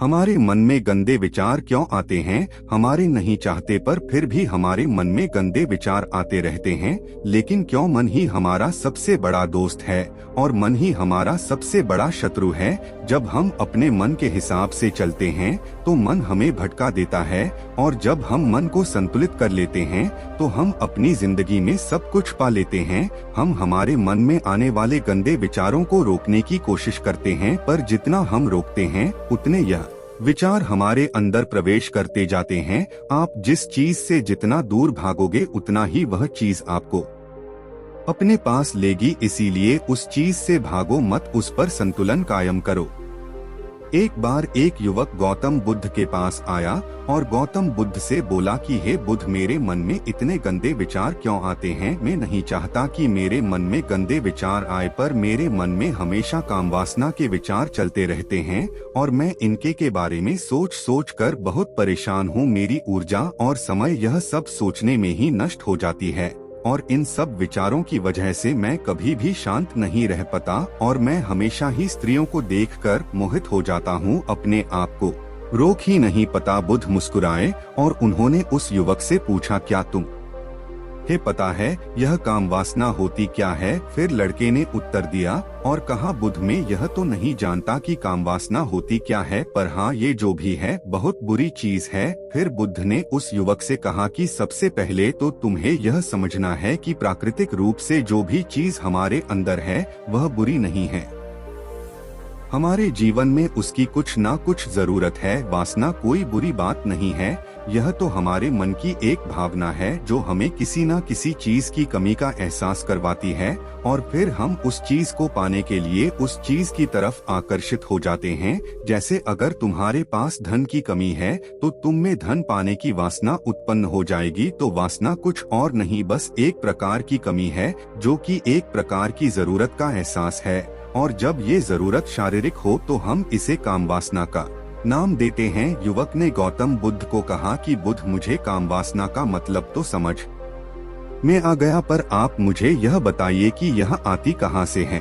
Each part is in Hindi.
हमारे मन में गंदे विचार क्यों आते हैं? हमारे नहीं चाहते पर फिर भी हमारे मन में गंदे विचार आते रहते हैं। लेकिन क्यों मन ही हमारा सबसे बड़ा दोस्त है और मन ही हमारा सबसे बड़ा शत्रु है? जब हम अपने मन के हिसाब से चलते हैं तो मन हमें भटका देता है, और जब हम मन को संतुलित कर लेते हैं तो हम अपनी जिंदगी में सब कुछ पा लेते हैं। हम हमारे मन में आने वाले गंदे विचारों को रोकने की कोशिश करते हैं, पर जितना हम रोकते हैं उतने यह विचार हमारे अंदर प्रवेश करते जाते हैं। आप जिस चीज से जितना दूर भागोगे उतना ही वह चीज आपको अपने पास लेगी। इसीलिए उस चीज से भागो मत, उस पर संतुलन कायम करो। एक बार एक युवक गौतम बुद्ध के पास आया और गौतम बुद्ध से बोला कि हे बुद्ध, मेरे मन में इतने गंदे विचार क्यों आते हैं? मैं नहीं चाहता कि मेरे मन में गंदे विचार आए, पर मेरे मन में हमेशा कामवासना के विचार चलते रहते हैं और मैं इनके के बारे में सोच सोच कर बहुत परेशान हूँ। मेरी ऊर्जा और समय यह सब सोचने में ही नष्ट हो जाती है, और इन सब विचारों की वजह से मैं कभी भी शांत नहीं रह पाता और मैं हमेशा ही स्त्रियों को देखकर मोहित हो जाता हूँ। अपने आप को रोक ही नहीं पाता। बुद्ध मुस्कुराए और उन्होंने उस युवक से पूछा, क्या तुम हे पता है यह काम वासना होती क्या है? फिर लड़के ने उत्तर दिया और कहा, बुद्ध, में यह तो नहीं जानता कि काम वासना होती क्या है, पर हाँ, ये जो भी है बहुत बुरी चीज है। फिर बुद्ध ने उस युवक से कहा कि सबसे पहले तो तुम्हें यह समझना है कि प्राकृतिक रूप से जो भी चीज हमारे अंदर है वह बुरी नहीं है। हमारे जीवन में उसकी कुछ ना कुछ जरूरत है। वासना कोई बुरी बात नहीं है, यह तो हमारे मन की एक भावना है जो हमें किसी न किसी चीज की कमी का एहसास करवाती है, और फिर हम उस चीज को पाने के लिए उस चीज की तरफ आकर्षित हो जाते हैं। जैसे अगर तुम्हारे पास धन की कमी है तो तुम में धन पाने की वासना उत्पन्न हो जाएगी। तो वासना कुछ और नहीं, बस एक प्रकार की कमी है जो कि एक प्रकार की जरूरत का एहसास है, और जब ये जरूरत शारीरिक हो तो हम इसे काम वासना का नाम देते हैं। युवक ने गौतम बुद्ध को कहा कि बुद्ध, मुझे काम वासना का मतलब तो समझ में आ गया, पर आप मुझे यह बताइए कि यह आती कहाँ से है?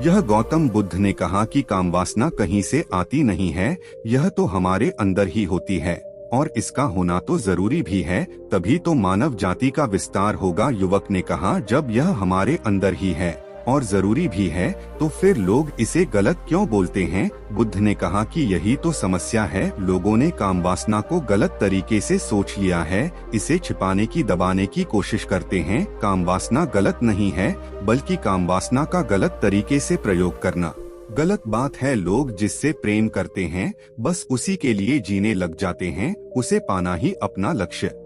यह गौतम बुद्ध ने कहा कि काम वासना कहीं से आती नहीं है, यह तो हमारे अंदर ही होती है, और इसका होना तो जरूरी भी है, तभी तो मानव जाति का विस्तार होगा। युवक ने कहा, जब यह हमारे अंदर ही है और जरूरी भी है तो फिर लोग इसे गलत क्यों बोलते हैं? बुद्ध ने कहा कि यही तो समस्या है, लोगों ने काम वासना को गलत तरीके से सोच लिया है, इसे छिपाने की दबाने की कोशिश करते हैं। काम वासना गलत नहीं है, बल्कि काम वासना का गलत तरीके से प्रयोग करना गलत बात है। लोग जिससे प्रेम करते हैं बस उसी के लिए जीने लग जाते हैं, उसे पाना ही अपना लक्ष्य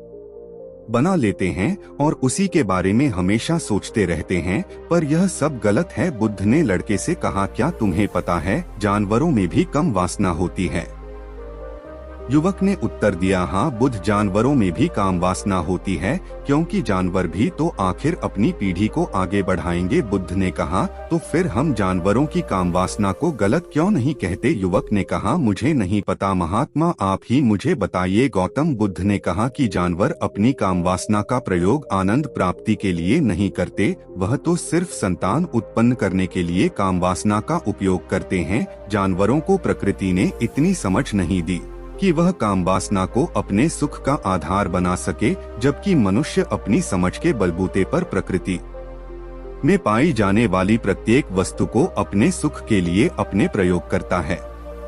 बना लेते हैं और उसी के बारे में हमेशा सोचते रहते हैं, पर यह सब गलत है। बुद्ध ने लड़के से कहा, क्या तुम्हें पता है जानवरों में भी कम वासना होती है? युवक ने उत्तर दिया, हाँ बुद्ध, जानवरों में भी काम वासना होती है, क्योंकि जानवर भी तो आखिर अपनी पीढ़ी को आगे बढ़ाएंगे। बुद्ध ने कहा, तो फिर हम जानवरों की काम वासना को गलत क्यों नहीं कहते? युवक ने कहा, मुझे नहीं पता महात्मा, आप ही मुझे बताइए। गौतम बुद्ध ने कहा कि जानवर अपनी काम वासना का प्रयोग आनंद प्राप्ति के लिए नहीं करते, वह तो सिर्फ संतान उत्पन्न करने के लिए काम वासना का उपयोग करते हैं। जानवरों को प्रकृति ने इतनी समझ नहीं दी कि वह काम वासना को अपने सुख का आधार बना सके, जबकि मनुष्य अपनी समझ के बलबूते पर प्रकृति में पाई जाने वाली प्रत्येक वस्तु को अपने सुख के लिए अपने प्रयोग करता है।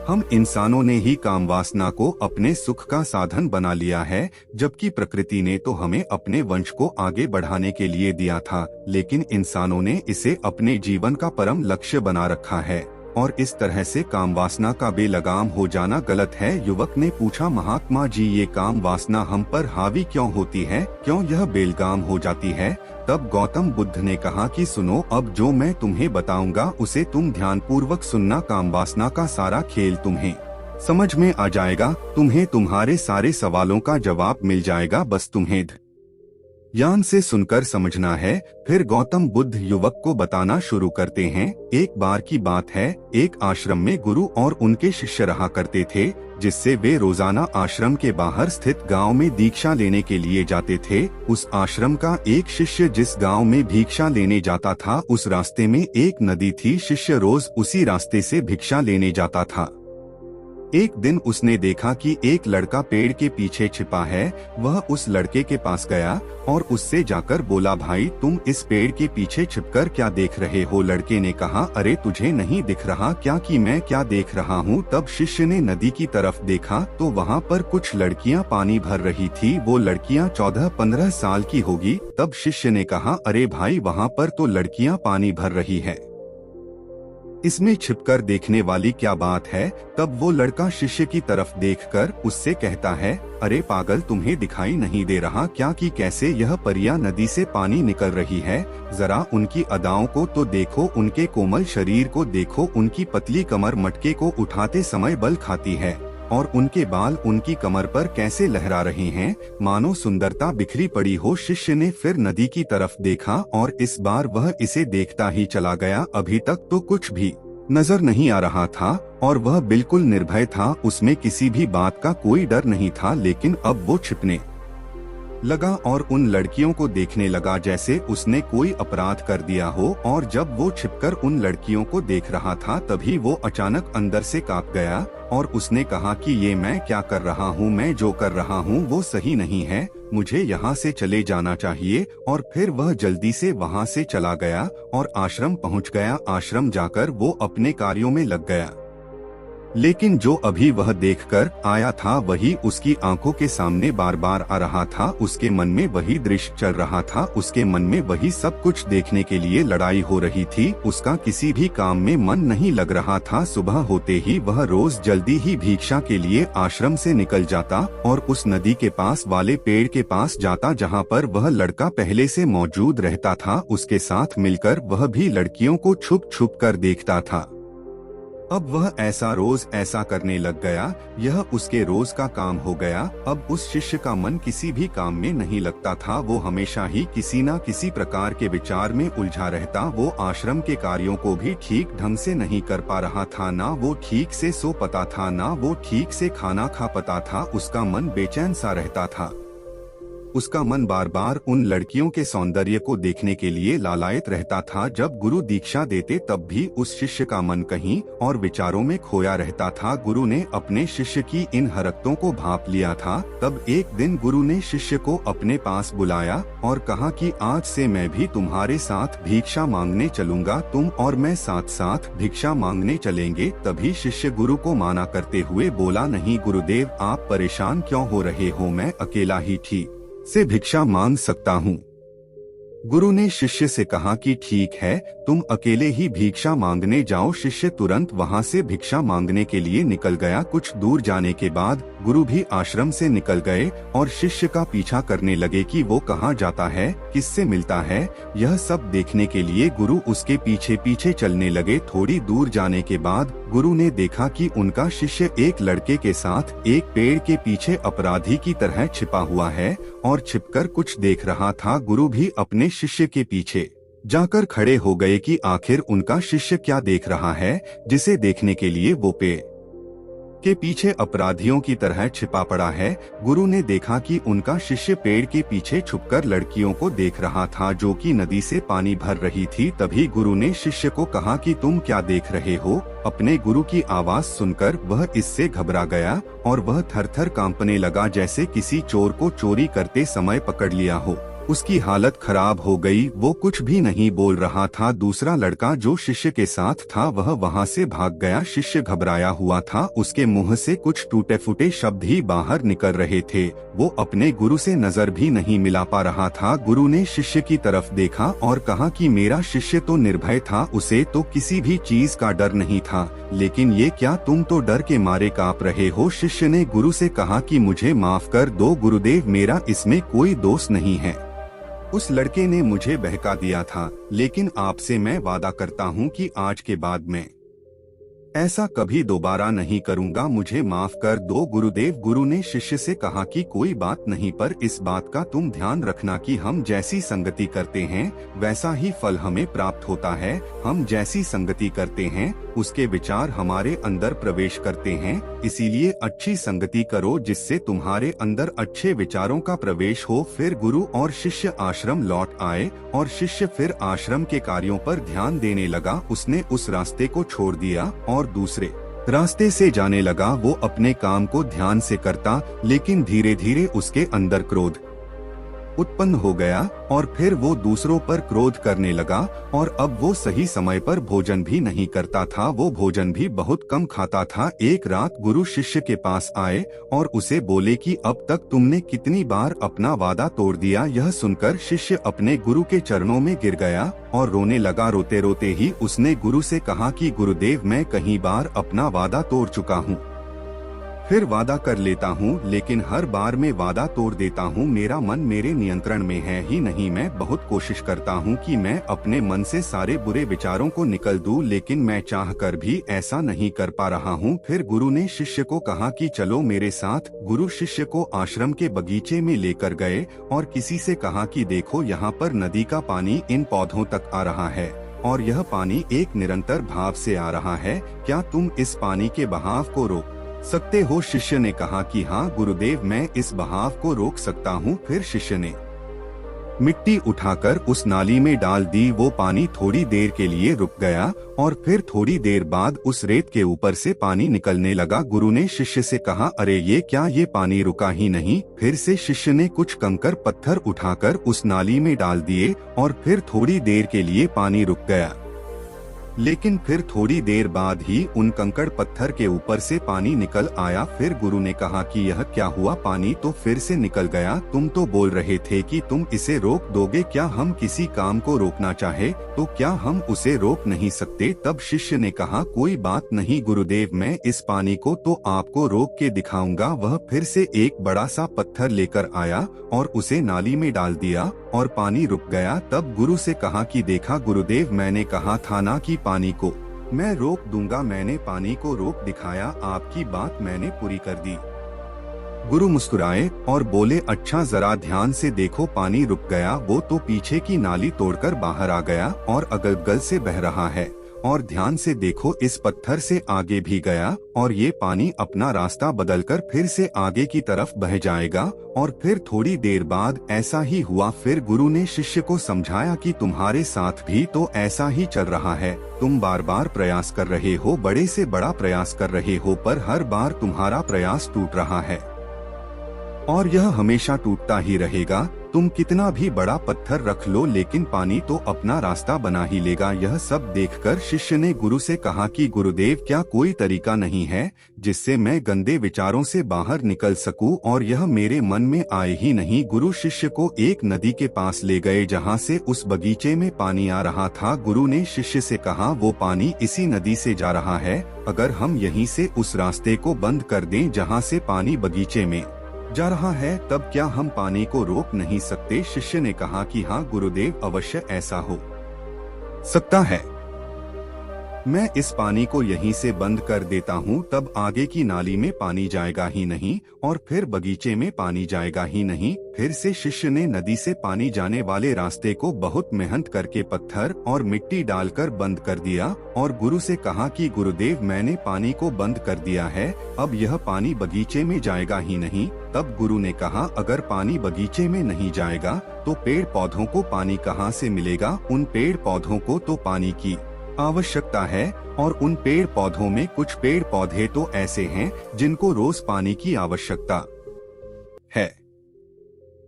हम इंसानों ने ही काम वासना को अपने सुख का साधन बना लिया है, जबकि प्रकृति ने तो हमें अपने वंश को आगे बढ़ाने के लिए दिया था, लेकिन इंसानों ने इसे अपने जीवन का परम लक्ष्य बना रखा है, और इस तरह से काम वासना का बेलगाम हो जाना गलत है। युवक ने पूछा, महात्मा जी, ये काम वासना हम पर हावी क्यों होती है, क्यों यह बेलगाम हो जाती है? तब गौतम बुद्ध ने कहा कि सुनो, अब जो मैं तुम्हें बताऊंगा उसे तुम ध्यान पूर्वक सुनना। काम वासना का सारा खेल तुम्हें समझ में आ जाएगा, तुम्हें तुम्हारे सारे सवालों का जवाब मिल जाएगा, बस तुम्हें ध्यान से सुनकर समझना है। फिर गौतम बुद्ध युवक को बताना शुरू करते हैं। एक बार की बात है, एक आश्रम में गुरु और उनके शिष्य रहा करते थे, जिससे वे रोजाना आश्रम के बाहर स्थित गांव में दीक्षा लेने के लिए जाते थे। उस आश्रम का एक शिष्य जिस गांव में भिक्षा लेने जाता था, उस रास्ते में एक नदी थी। शिष्य रोज उसी रास्ते से भिक्षा लेने जाता था। एक दिन उसने देखा कि एक लड़का पेड़ के पीछे छिपा है। वह उस लड़के के पास गया और उससे जाकर बोला, भाई तुम इस पेड़ के पीछे छिपकर क्या देख रहे हो? लड़के ने कहा, अरे तुझे नहीं दिख रहा क्या कि मैं क्या देख रहा हूँ? तब शिष्य ने नदी की तरफ देखा तो वहाँ पर कुछ लड़कियाँ पानी भर रही थी। वो लड़कियाँ 14-15 साल की होगी। तब शिष्य ने कहा, अरे भाई वहाँ पर तो लड़कियाँ पानी भर रही है, इसमें छिपकर देखने वाली क्या बात है? तब वो लड़का शिष्य की तरफ देखकर उससे कहता है, अरे पागल, तुम्हें दिखाई नहीं दे रहा क्या कि कैसे यह परियां नदी से पानी निकल रही है? जरा उनकी अदाओं को तो देखो, उनके कोमल शरीर को देखो, उनकी पतली कमर मटके को उठाते समय बल खाती है और उनके बाल उनकी कमर पर कैसे लहरा रहे हैं, मानो सुंदरता बिखरी पड़ी हो। शिष्य ने फिर नदी की तरफ देखा और इस बार वह इसे देखता ही चला गया। अभी तक तो कुछ भी नजर नहीं आ रहा था और वह बिल्कुल निर्भय था, उसमें किसी भी बात का कोई डर नहीं था। लेकिन अब वो छिपने लगा और उन लड़कियों को देखने लगा जैसे उसने कोई अपराध कर दिया हो। और जब वो छिपकर उन लड़कियों को देख रहा था तभी वो अचानक अंदर से कांप गया और उसने कहा कि ये मैं क्या कर रहा हूँ? मैं जो कर रहा हूँ वो सही नहीं है, मुझे यहाँ से चले जाना चाहिए। और फिर वह जल्दी से वहाँ से चला गया और आश्रम पहुँच गया। आश्रम जाकर वो अपने कार्यों में लग गया। लेकिन जो अभी वह देखकर आया था वही उसकी आंखों के सामने बार बार आ रहा था। उसके मन में वही दृश्य चल रहा था, उसके मन में वही सब कुछ देखने के लिए लड़ाई हो रही थी। उसका किसी भी काम में मन नहीं लग रहा था। सुबह होते ही वह रोज जल्दी ही भिक्षा के लिए आश्रम से निकल जाता और उस नदी के पास वाले पेड़ के पास जाता जहाँ पर वह लड़का पहले से मौजूद रहता था। उसके साथ मिलकर वह भी लड़कियों को छुप छुप कर देखता था। अब वह ऐसा रोज ऐसा करने लग गया, यह उसके रोज का काम हो गया। अब उस शिष्य का मन किसी भी काम में नहीं लगता था, वो हमेशा ही किसी न किसी प्रकार के विचार में उलझा रहता। वो आश्रम के कार्यों को भी ठीक ढंग से नहीं कर पा रहा था, ना वो ठीक से सो पाता था, ना वो ठीक से खाना खा पाता था। उसका मन बेचैन सा रहता था। उसका मन बार बार उन लड़कियों के सौंदर्य को देखने के लिए लालायित रहता था। जब गुरु दीक्षा देते तब भी उस शिष्य का मन कहीं और विचारों में खोया रहता था। गुरु ने अपने शिष्य की इन हरकतों को भांप लिया था। तब एक दिन गुरु ने शिष्य को अपने पास बुलाया और कहा कि आज से मैं भी तुम्हारे साथ भिक्षा मांगने चलूंगा, तुम और मैं साथ साथ भिक्षा मांगने चलेंगे। तभी शिष्य गुरु को माना करते हुए बोला, नहीं गुरुदेव, आप परेशान क्यों हो रहे हो? मैं अकेला ही ठीक से भिक्षा मांग सकता हूँ। गुरु ने शिष्य से कहा कि ठीक है, तुम अकेले ही भिक्षा मांगने जाओ। शिष्य तुरंत वहाँ से भिक्षा मांगने के लिए निकल गया। कुछ दूर जाने के बाद गुरु भी आश्रम से निकल गए और शिष्य का पीछा करने लगे कि वो कहाँ जाता है, किससे मिलता है। यह सब देखने के लिए गुरु उसके पीछे पीछे चलने लगे। थोड़ी दूर जाने के बाद गुरु ने देखा कि उनका शिष्य एक लड़के के साथ एक पेड़ के पीछे अपराधी की तरह छिपा हुआ है और छिपकर कुछ देख रहा था। गुरु भी अपने शिष्य के पीछे जाकर खड़े हो गए कि आखिर उनका शिष्य क्या देख रहा है जिसे देखने के लिए वो पेड़ के पीछे अपराधियों की तरह छिपा पड़ा है। गुरु ने देखा कि उनका शिष्य पेड़ के पीछे छुपकर लड़कियों को देख रहा था जो कि नदी से पानी भर रही थी। तभी गुरु ने शिष्य को कहा कि तुम क्या देख रहे हो? अपने गुरु की आवाज सुनकर वह इससे घबरा गया और वह थर-थर कांपने लगा जैसे किसी चोर को चोरी करते समय पकड़ लिया हो। उसकी हालत खराब हो गई, वो कुछ भी नहीं बोल रहा था। दूसरा लड़का जो शिष्य के साथ था वह वहाँ से भाग गया। शिष्य घबराया हुआ था, उसके मुंह से कुछ टूटे फूटे शब्द ही बाहर निकल रहे थे। वो अपने गुरु से नजर भी नहीं मिला पा रहा था। गुरु ने शिष्य की तरफ देखा और कहा कि मेरा शिष्य तो निर्भय था, उसे तो किसी भी चीज का डर नहीं था, लेकिन ये क्या, तुम तो डर के मारे कांप रहे हो। शिष्य ने गुरु से कहा कि मुझे माफ कर दो गुरुदेव, मेरा इसमें कोई दोष नहीं है। उस लड़के ने मुझे बहका दिया था, लेकिन आपसे मैं वादा करता हूँ कि आज के बाद मैं ऐसा कभी दोबारा नहीं करूँगा, मुझे माफ कर दो गुरुदेव। गुरु ने शिष्य से कहा कि कोई बात नहीं, पर इस बात का तुम ध्यान रखना कि हम जैसी संगति करते हैं वैसा ही फल हमें प्राप्त होता है। हम जैसी संगति करते हैं उसके विचार हमारे अंदर प्रवेश करते हैं, इसीलिए अच्छी संगति करो जिससे तुम्हारे अंदर अच्छे विचारों का प्रवेश हो। फिर गुरु और शिष्य आश्रम लौट आए और शिष्य फिर आश्रम के कार्यों पर ध्यान देने लगा। उसने उस रास्ते को छोड़ दिया और दूसरे रास्ते से जाने लगा। वो अपने काम को ध्यान से करता, लेकिन धीरे धीरे उसके अंदर क्रोध उत्पन्न हो गया और फिर वो दूसरों पर क्रोध करने लगा। और अब वो सही समय पर भोजन भी नहीं करता था, वो भोजन भी बहुत कम खाता था। एक रात गुरु शिष्य के पास आए और उसे बोले कि अब तक तुमने कितनी बार अपना वादा तोड़ दिया। यह सुनकर शिष्य अपने गुरु के चरणों में गिर गया और रोने लगा। रोते रोते ही उसने गुरु से कहा कि गुरुदेव, मैं कई बार अपना वादा तोड़ चुका हूँ, फिर वादा कर लेता हूँ, लेकिन हर बार मैं वादा तोड़ देता हूँ। मेरा मन मेरे नियंत्रण में है ही नहीं। मैं बहुत कोशिश करता हूँ कि मैं अपने मन से सारे बुरे विचारों को निकल दूँ, लेकिन मैं चाहकर भी ऐसा नहीं कर पा रहा हूँ। फिर गुरु ने शिष्य को कहा कि चलो मेरे साथ। गुरु शिष्य को आश्रम के बगीचे में लेकर गए और किसी से कहा कि देखो, यहाँ पर नदी का पानी इन पौधों तक आ रहा है और यह पानी एक निरंतर भाव से आ रहा है। क्या तुम इस पानी के बहाव को रोक सकते हो? शिष्य ने कहा कि हाँ गुरुदेव, मैं इस बहाव को रोक सकता हूँ। फिर शिष्य ने मिट्टी उठाकर उस नाली में डाल दी। वो पानी थोड़ी देर के लिए रुक गया और फिर थोड़ी देर बाद उस रेत के ऊपर से पानी निकलने लगा। गुरु ने शिष्य से कहा, अरे ये क्या, ये पानी रुका ही नहीं। फिर से शिष्य ने कुछ कंकर पत्थर उठाकर उस नाली में डाल दिए और फिर थोड़ी देर के लिए पानी रुक गया, लेकिन फिर थोड़ी देर बाद ही उन कंकड़ पत्थर के ऊपर से पानी निकल आया। फिर गुरु ने कहा कि यह क्या हुआ, पानी तो फिर से निकल गया। तुम तो बोल रहे थे कि तुम इसे रोक दोगे। क्या हम किसी काम को रोकना चाहे तो क्या हम उसे रोक नहीं सकते? तब शिष्य ने कहा, कोई बात नहीं गुरुदेव, मैं इस पानी को तो आपको रोक के दिखाऊंगा। वह फिर से एक बड़ा सा पत्थर लेकर आया और उसे नाली में डाल दिया और पानी रुक गया। तब गुरु से कहा कि देखा गुरुदेव, मैंने कहा था ना कि पानी को मैं रोक दूंगा। मैंने पानी को रोक दिखाया, आपकी बात मैंने पूरी कर दी। गुरु मुस्कुराए और बोले, अच्छा जरा ध्यान से देखो, पानी रुक गया। वो तो पीछे की नाली तोड़कर बाहर आ गया और अगल-बगल से बह रहा है। और ध्यान से देखो, इस पत्थर से आगे भी गया और ये पानी अपना रास्ता बदलकर फिर से आगे की तरफ बह जाएगा। और फिर थोड़ी देर बाद ऐसा ही हुआ। फिर गुरु ने शिष्य को समझाया कि तुम्हारे साथ भी तो ऐसा ही चल रहा है। तुम बार बार प्रयास कर रहे हो, बड़े से बड़ा प्रयास कर रहे हो, पर हर बार तुम्हारा प्रयास टूट रहा है और यह हमेशा टूटता ही रहेगा। तुम कितना भी बड़ा पत्थर रख लो, लेकिन पानी तो अपना रास्ता बना ही लेगा। यह सब देखकर शिष्य ने गुरु से कहा कि गुरुदेव, क्या कोई तरीका नहीं है जिससे मैं गंदे विचारों से बाहर निकल सकूं और यह मेरे मन में आए ही नहीं? गुरु शिष्य को एक नदी के पास ले गए जहां से उस बगीचे में पानी आ रहा था। गुरु ने शिष्य से कहा, वो पानी इसी नदी से जा रहा है। अगर हम यहीं से उस रास्ते को बंद कर दें जहाँ से पानी बगीचे में जा रहा है, तब क्या हम पानी को रोक नहीं सकते? शिष्य ने कहा कि हाँ गुरुदेव, अवश्य ऐसा हो सकता है। मैं इस पानी को यहीं से बंद कर देता हूँ, तब आगे की नाली में पानी जाएगा ही नहीं और फिर बगीचे में पानी जाएगा ही नहीं। फिर से शिष्य ने नदी से पानी जाने वाले रास्ते को बहुत मेहनत करके पत्थर और मिट्टी डालकर बंद कर दिया और गुरु से कहा कि गुरुदेव, मैंने पानी को बंद कर दिया है, अब यह पानी बगीचे में जाएगा ही नहीं। तब गुरु ने कहा, अगर पानी बगीचे में नहीं जाएगा तो पेड़ पौधों को पानी कहाँ से मिलेगा? उन पेड़ पौधों को तो पानी की आवश्यकता है और उन पेड़ पौधों में कुछ पेड़ पौधे तो ऐसे हैं जिनको रोज पानी की आवश्यकता है,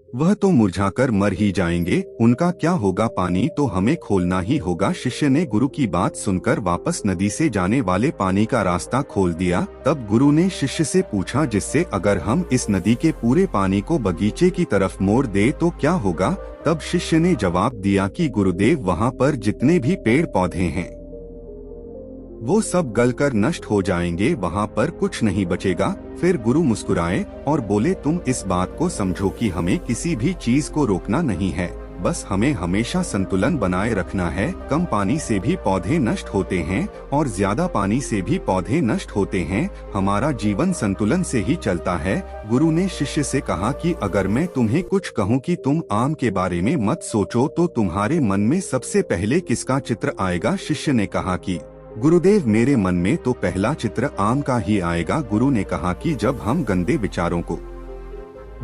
वह तो मुरझाकर मर ही जाएंगे, उनका क्या होगा? पानी तो हमें खोलना ही होगा। शिष्य ने गुरु की बात सुनकर वापस नदी से जाने वाले पानी का रास्ता खोल दिया। तब गुरु ने शिष्य से पूछा, जिससे अगर हम इस नदी के पूरे पानी को बगीचे की तरफ मोड़ दे तो क्या होगा? तब शिष्य ने जवाब दिया कि गुरुदेव, वहाँ पर जितने भी पेड़ पौधे हैं वो सब गलकर नष्ट हो जाएंगे, वहाँ पर कुछ नहीं बचेगा। फिर गुरु मुस्कुराए और बोले, तुम इस बात को समझो कि हमें किसी भी चीज को रोकना नहीं है, बस हमें हमेशा संतुलन बनाए रखना है। कम पानी से भी पौधे नष्ट होते हैं और ज्यादा पानी से भी पौधे नष्ट होते हैं। हमारा जीवन संतुलन से ही चलता है। गुरु ने शिष्य से कहा कि अगर मैं तुम्हें कुछ कहूँ कि तुम आम के बारे में मत सोचो तो तुम्हारे मन में सबसे पहले किसका चित्र आएगा? शिष्य ने कहा कि गुरुदेव, मेरे मन में तो पहला चित्र आम का ही आएगा। गुरु ने कहा कि जब हम गंदे विचारों को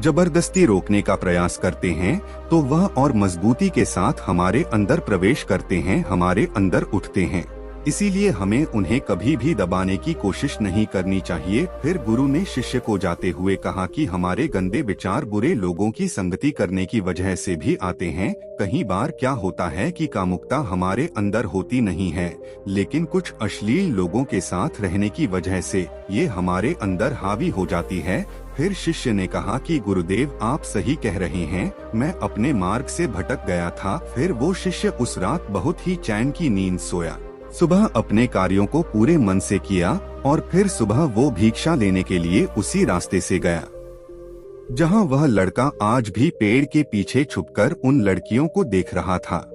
जबरदस्ती रोकने का प्रयास करते हैं तो वह और मजबूती के साथ हमारे अंदर प्रवेश करते हैं, हमारे अंदर उठते हैं। इसीलिए हमें उन्हें कभी भी दबाने की कोशिश नहीं करनी चाहिए। फिर गुरु ने शिष्य को जाते हुए कहा कि हमारे गंदे विचार बुरे लोगों की संगति करने की वजह से भी आते हैं। कई बार क्या होता है कि कामुकता हमारे अंदर होती नहीं है, लेकिन कुछ अश्लील लोगों के साथ रहने की वजह से ये हमारे अंदर हावी हो जाती है। फिर शिष्य ने कहा कि गुरुदेव आप सही कह रहे हैं, मैं अपने मार्ग से भटक गया था। फिर वो शिष्य उस रात बहुत ही चैन की नींद सोया। सुबह अपने कार्यों को पूरे मन से किया और फिर सुबह वो भिक्षा लेने के लिए उसी रास्ते से गया जहां वह लड़का आज भी पेड़ के पीछे छुपकर उन लड़कियों को देख रहा था।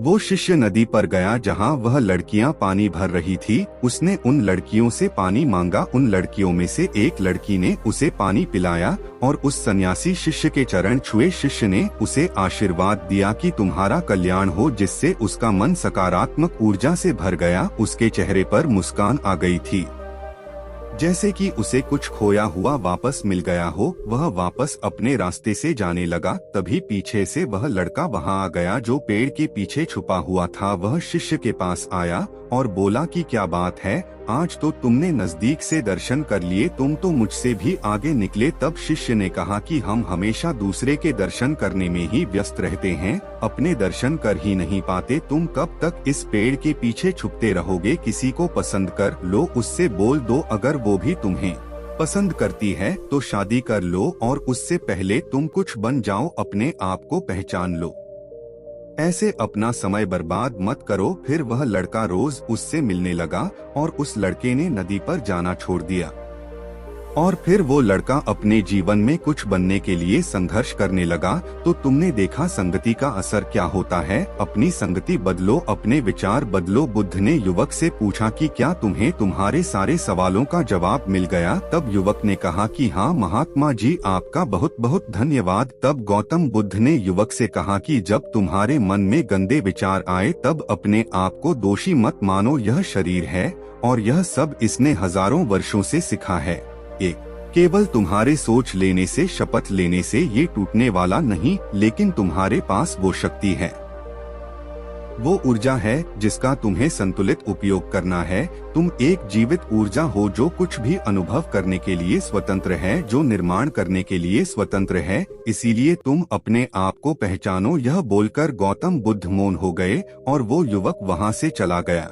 वो शिष्य नदी पर गया जहां वह लड़कियां पानी भर रही थी। उसने उन लड़कियों से पानी मांगा। उन लड़कियों में से एक लड़की ने उसे पानी पिलाया और उस सन्यासी शिष्य के चरण छुए। शिष्य ने उसे आशीर्वाद दिया कि तुम्हारा कल्याण हो, जिससे उसका मन सकारात्मक ऊर्जा से भर गया। उसके चेहरे पर मुस्कान आ गई थी, जैसे कि उसे कुछ खोया हुआ वापस मिल गया हो। वह वापस अपने रास्ते से जाने लगा। तभी पीछे से वह लड़का वहां आ गया जो पेड़ के पीछे छुपा हुआ था। वह शिष्य के पास आया और बोला कि क्या बात है, आज तो तुमने नजदीक से दर्शन कर लिए, तुम तो मुझसे भी आगे निकले। तब शिष्य ने कहा कि हम हमेशा दूसरे के दर्शन करने में ही व्यस्त रहते हैं, अपने दर्शन कर ही नहीं पाते। तुम कब तक इस पेड़ के पीछे छुपते रहोगे? किसी को पसंद कर लो, उससे बोल दो। अगर वो भी तुम्हें पसंद करती है तो शादी कर लो, और उससे पहले तुम कुछ बन जाओ, अपने आप को पहचान लो। ऐसे अपना समय बर्बाद मत करो। फिर वह लड़का रोज उससे मिलने लगा और उस लड़के ने नदी पर जाना छोड़ दिया। और फिर वो लड़का अपने जीवन में कुछ बनने के लिए संघर्ष करने लगा। तो तुमने देखा संगति का असर क्या होता है। अपनी संगति बदलो, अपने विचार बदलो। बुद्ध ने युवक से पूछा कि क्या तुम्हें तुम्हारे सारे सवालों का जवाब मिल गया? तब युवक ने कहा कि हाँ महात्मा जी, आपका बहुत बहुत धन्यवाद। तब गौतम बुद्ध ने युवक से कहा कि जब तुम्हारे मन में गंदे विचार आए तब अपने आप को दोषी मत मानो। यह शरीर है और यह सब इसने हजारों वर्षों से सीखा है। केवल तुम्हारे सोच लेने से, शपथ लेने से ये टूटने वाला नहीं, लेकिन तुम्हारे पास वो शक्ति है, वो ऊर्जा है जिसका तुम्हें संतुलित उपयोग करना है। तुम एक जीवित ऊर्जा हो जो कुछ भी अनुभव करने के लिए स्वतंत्र है, जो निर्माण करने के लिए स्वतंत्र है। इसीलिए तुम अपने आप को पहचानो। यह बोलकर गौतम बुद्ध मौन हो गए और वो युवक वहां से चला गया।